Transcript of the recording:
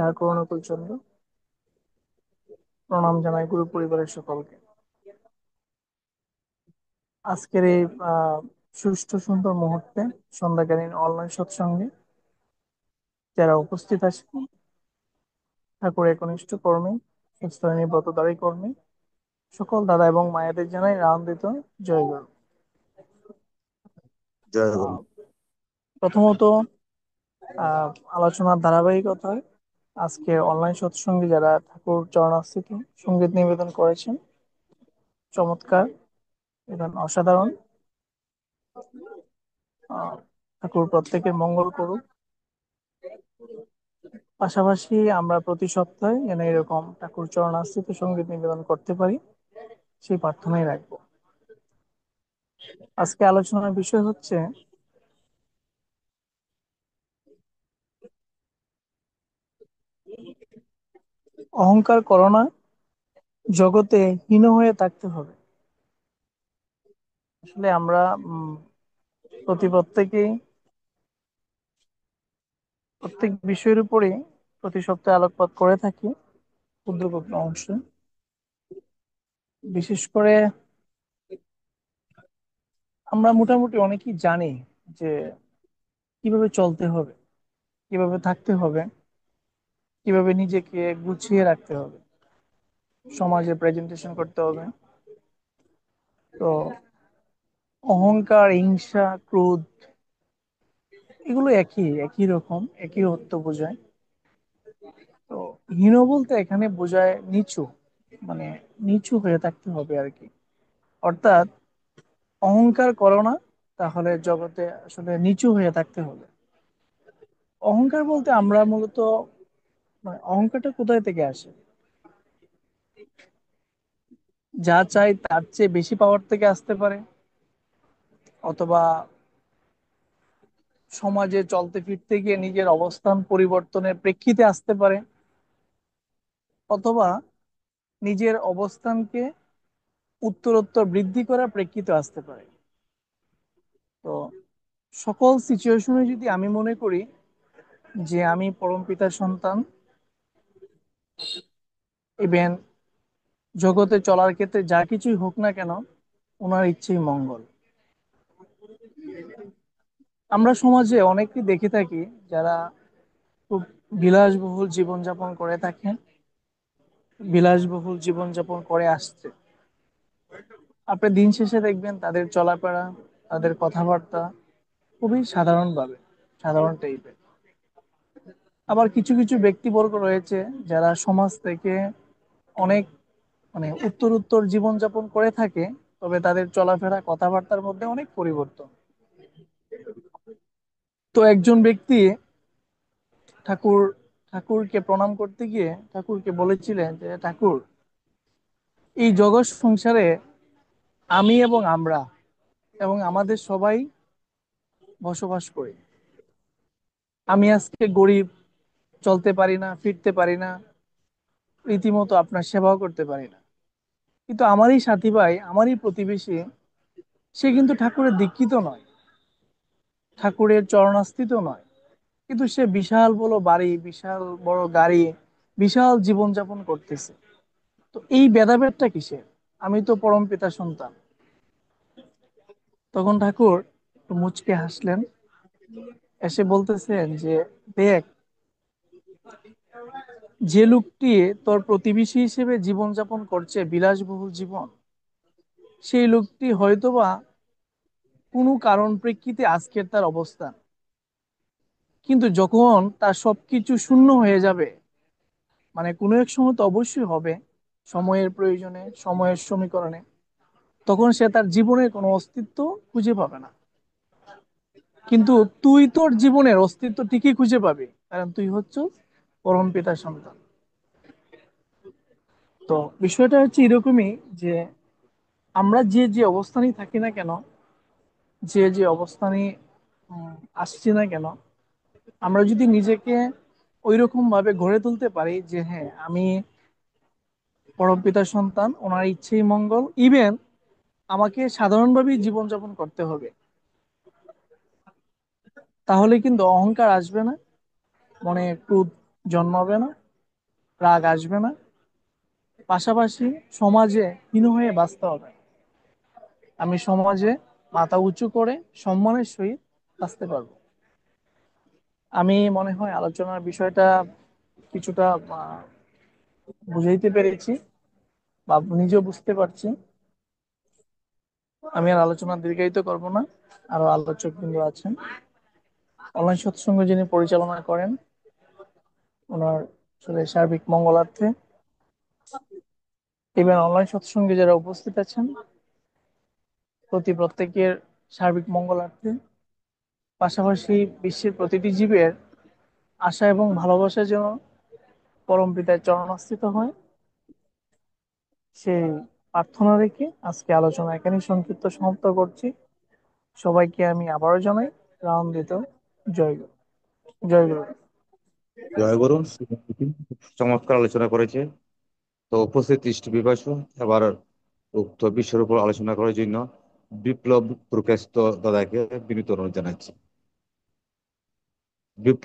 ঠাকুর অনুকূল চন্দ্র। প্রণাম জানাই গুরু পরিবারের সকলকে। আজকের এই আহ সুষ্ঠু সুন্দর মুহূর্তে সন্ধ্যাকালীন অনলাইন সৎসঙ্গে যারা উপস্থিত আছেন, ঠাকুর একনিষ্ঠ কর্মী, সুস্থ ব্রতধারী কর্মী, সকল দাদা এবং মায়েদের জানাই আনন্দিত জয়গুরু। জয় গুরু। আহ প্রথমত, আহ আলোচনার ধারাবাহিকতায় আজকে অনলাইন সৎসঙ্গে যারা ঠাকুর চরণাস্থিত সঙ্গীত নিবেদন করেছেন, চমৎকার এবং অসাধারণ। আহ ঠাকুর প্রত্যেকের মঙ্গল করুক। পাশাপাশি আমরা প্রতি সপ্তাহে যেন এরকম ঠাকুর চরণাশ্রিত সঙ্গীত নিবেদন করতে পারি, সেই প্রার্থনাই রাখবো। আজকে আলোচনার বিষয় হচ্ছে অহংকার করো না, জগতে হীন হয়ে থাকতে হবে। আসলে আমরা প্রত্যেকেই প্রত্যেক বিষয়ের উপরে প্রতি সপ্তাহে আলোকপাত করে থাকি ক্ষুদ্র ক্ষুদ্র অংশে। বিশেষ করে আমরা মোটামুটি অনেকেই জানি যে কিভাবে চলতে হবে, কিভাবে থাকতে হবে, কিভাবে নিজেকে গুছিয়ে রাখতে হবে, সমাজে প্রেজেন্টেশন করতে হবে। তো অহংকার, হিংসা, ক্রোধ, এগুলো একই একই রকম, একই অর্থ বোঝায়। তো হীন বলতে এখানে বোঝায় নিচু, মানে নিচু হয়ে থাকতে হবে আর কি। অর্থাৎ অহংকার করো না, তাহলে জগতে আসলে নিচু হয়ে থাকতে হবে। অহংকার বলতে আমরা মূলত, মানে অহংকারটা কোথায় থেকে আসে? যা চাই তার চেয়ে বেশি পাওয়ার থেকে আসতে পারে, অথবা সমাজে চলতে ফিরতে গিয়ে নিজের অবস্থান পরিবর্তনের প্রেক্ষিতে আসতে পারে, অথবা নিজের অবস্থানকে উত্তরোত্তর বৃদ্ধি করার প্রেক্ষিতে আসতে পারে। তো সকল সিচুয়েশনে যদি আমি মনে করি যে আমি পরম পিতার সন্তান, ইভেন জগতে চলার ক্ষেত্রে যা কিছুই হোক না কেন, ওনার ইচ্ছেই মঙ্গল। আমরা সমাজে অনেককে দেখে থাকি যারা খুব বিলাসবহুল জীবনযাপন করে থাকেন, বিলাসবহুল জীবনযাপন করে আসছে। আপনি দিন শেষে দেখবেন তাদের চলাফেরা, তাদের কথাবার্তা খুবই সাধারণ টাইপের। আবার কিছু কিছু ব্যক্তিবর্গ রয়েছে যারা সমাজ থেকে অনেক, মানে উত্তর জীবনযাপন করে থাকে, তবে তাদের চলাফেরা কথাবার্তার মধ্যে অনেক পরিবর্তন। তো একজন ব্যক্তি ঠাকুর ঠাকুরকে প্রণাম করতে গিয়ে ঠাকুরকে বলেছিলেন যে ঠাকুর, এই জগৎ সংসারে আমি এবং আমরা এবং আমাদের সবাই বসবাস করি। আমি আজকে গরিব, চলতে পারি না, ফিরতে পারি না, রীতিমতো আপনার সেবাও করতে পারি না, কিন্তু আমারই সাথী ভাই, আমারই প্রতিবেশী, সে কিন্তু ঠাকুরের দীক্ষিত নয়, ঠাকুরের চরণাস্থিত নয়, কিন্তু সে বিশাল বড় বাড়ি, বিশাল বড় গাড়ি, বিশাল জীবনযাপন করতেছে। তো এই ভেদাভেদটা কিসের? আমি তো পরম পিতার সন্তান। তখন ঠাকুর একটু মুচকে হাসলেন, এসে বলতেছেন যে দেখ, যে লোকটি তোর প্রতিবেশী হিসেবে জীবনযাপন করছে বিলাসবহুল জীবন, সেই লোকটি হয়তোবা কোনো কারণ প্রেক্ষিতে আজকের তার অবস্থান, কিন্তু যখন তার সবকিছু শূন্য হয়ে যাবে, মানে কোনো এক সময় তো অবশ্যই হবে, সময়ের প্রয়োজনে, সময়ের সমীকরণে, তখন সে তার জীবনের কোনো অস্তিত্ব খুঁজে পাবে না। কিন্তু তুই তোর জীবনের অস্তিত্ব ঠিকই খুঁজে পাবি, কারণ তুই হচ্ছ পরম পিতার সন্তান। তো বিষয়টা হচ্ছে এরকমই যে আমরা যে যে অবস্থানেই থাকি না কেন, যে যে অবস্থানে উম, আসছি না কেন, আমরা যদি নিজেকে ওইরকম ভাবে গড়ে তুলতে পারি যে হ্যাঁ, আমি পরম পিতার সন্তান, ওনার ইচ্ছেই মঙ্গল, ইভেন আমাকে সাধারণভাবেই জীবনযাপন করতে হবে, তাহলে কিন্তু অহংকার আসবে না, মনে ক্রোধ জন্মাবে না, রাগ আসবে না, পাশাপাশি সমাজে হীন হয়ে বাঁচতে হবে। আমি সমাজে মাথা উঁচু করে সম্মানের সহিত বাঁচতে পারবো। আমি মনে হয় আলোচনার বিষয়টা কিছুটা বুঝাইতে পেরেছি বা নিজেও বুঝতে পারছি। আমি আর আলোচনা দীর্ঘায়িত করব না। আরো আলোচক বিন্দু আছেন, অনলাইন সৎসঙ্গ যিনি পরিচালনা করেন, ওনার আসলে সার্বিক মঙ্গলার্থে, ইভেন অনলাইন সৎসঙ্গে যারা উপস্থিত আছেন প্রত্যেকের সার্বিক মঙ্গলার্থে, পাশাপাশি বিশ্বের প্রতিটি জীবের আশা এবং ভালোবাসা যেন পরম পিতার চরণাস্থিত হয়, সেই প্রার্থনা রেখে আজকে আলোচনা এখানেই সংক্ষিপ্ত সমাপ্ত করছি। সবাইকে আমি আবারও জানাই রামদিত জয় গুরু। জয় গুরু। জয় গুরু। চমৎকার আলোচনা করেছে। তো উপস্থিত দৃষ্টিবিপাসু, এবার উক্ত বিষয়ের উপর আলোচনা করার জন্য বিপ্লব প্রকাশিত দাদাকে বিনীত অনুরোধ জানাচ্ছি। বিপ্লব।